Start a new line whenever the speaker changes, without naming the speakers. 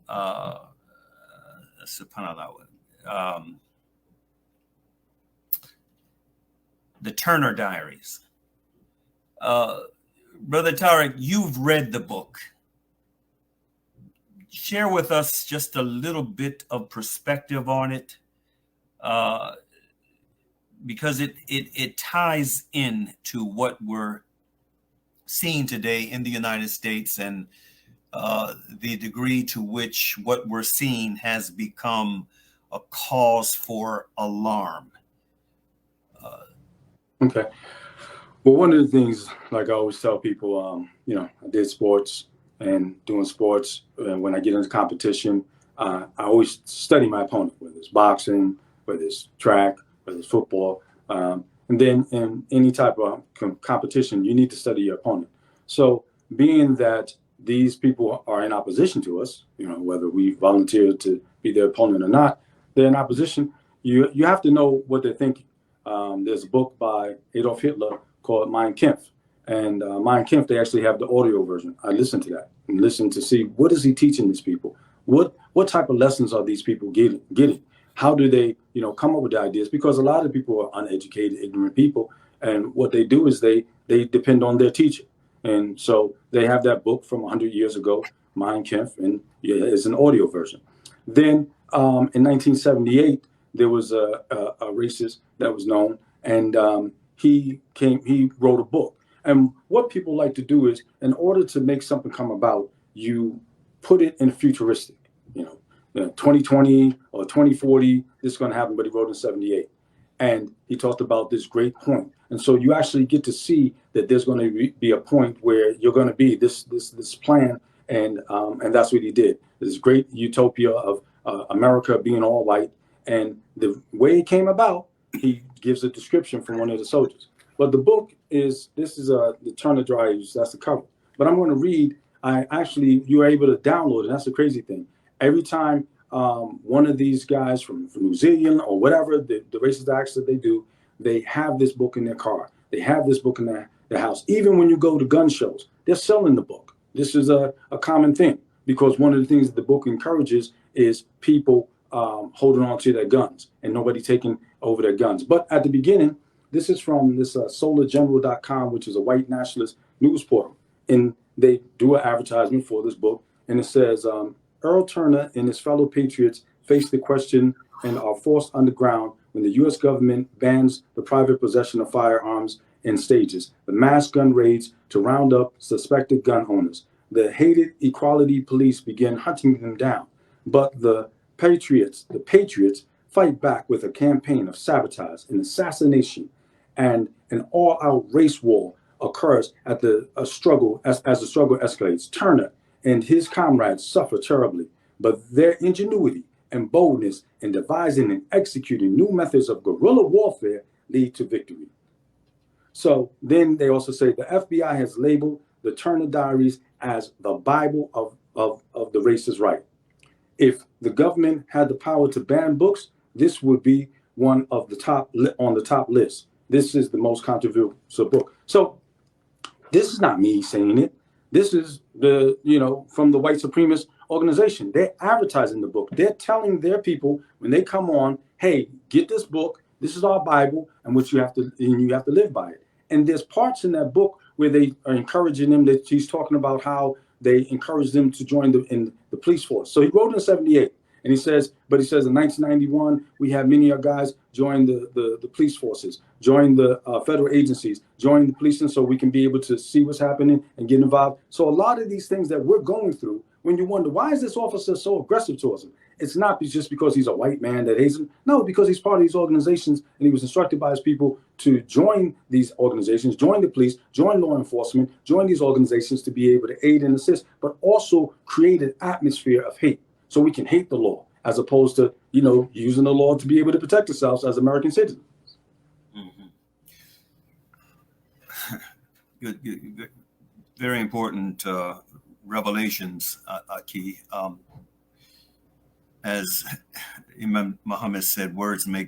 subhanallah, the Turner Diaries. Brother Tariq, you've read the book. Share with us just a little bit of perspective on it, because it ties in to what we're seeing today in the United States, and the degree to which what we're seeing has become a cause for alarm.
Okay. Well, one of the things, like I always tell people, I did sports, and doing sports, and when I get into competition, I always study my opponent, whether it's boxing, whether it's track, whether it's football. And then in any type of competition, you need to study your opponent. So being that these people are in opposition to us, whether we volunteer to be their opponent or not, they're in opposition. You have to know what they're thinking. There's a book by Adolf Hitler called Mein Kampf. And Mein Kampf, they actually have the audio version. I listened to that and listened to see what is he teaching these people? What type of lessons are these people getting? How do they, come up with the ideas? Because a lot of people are uneducated, ignorant people. And what they do is they depend on their teacher. And so they have that book from 100 years ago, Mein Kampf, and it's an audio version. Then in 1978, there was a racist that was known, and he wrote a book. And what people like to do is, in order to make something come about, you put it in futuristic, 2020 or 2040, this is going to happen, but he wrote in 78. And he talked about this great point. And so you actually get to see that there's going to be a point where you're going to be this plan. And that's what he did. This great utopia of America being all white. And the way it came about, he gives a description from one of the soldiers. But the book is the Turner Diaries, that's the cover. But I'm going to read, you're able to download it. That's the crazy thing. Every time one of these guys from New Zealand or whatever, the racist acts that they do, they have this book in their car. They have this book in their house. Even when you go to gun shows, they're selling the book. This is a common thing, because one of the things that the book encourages is people holding on to their guns and nobody taking over their guns. But at the beginning, this is from this solargeneral.com, which is a white nationalist news portal. And they do an advertisement for this book. And it says, Earl Turner and his fellow patriots face the question and are forced underground when the U.S. government bans the private possession of firearms in stages, the mass gun raids to round up suspected gun owners. The hated equality police begin hunting them down. But the patriots fight back with a campaign of sabotage and assassination, and an all-out race war occurs at the struggle as the struggle escalates. Turner and his comrades suffer terribly, but their ingenuity and boldness in devising and executing new methods of guerrilla warfare lead to victory. So then they also say the FBI has labeled the Turner Diaries as the Bible of the racist right. If the government had the power to ban books, this would be one of the top on the top list. This is the most controversial book. So this is not me saying it. This is from the white supremacist organization. They're advertising the book. They're telling their people when they come on, hey, get this book. This is our Bible, and you have to live by it. And there's parts in that book where they are encouraging them, that he's talking about how they encourage them to join the police force. So he wrote in 78. And he says in 1991, we have many of our guys join the police forces, join the federal agencies, join the policing, so we can be able to see what's happening and get involved. So a lot of these things that we're going through, when you wonder, why is this officer so aggressive towards him? It's not just because he's a white man that hates him. No, because he's part of these organizations, and he was instructed by his people to join these organizations, join the police, join law enforcement, join these organizations to be able to aid and assist, but also create an atmosphere of hate. So we can hate the law, as opposed to, using the law to be able to protect ourselves as American citizens.
Mm-hmm. Good. Very important revelations, Aki. As Imam Muhammad said, words make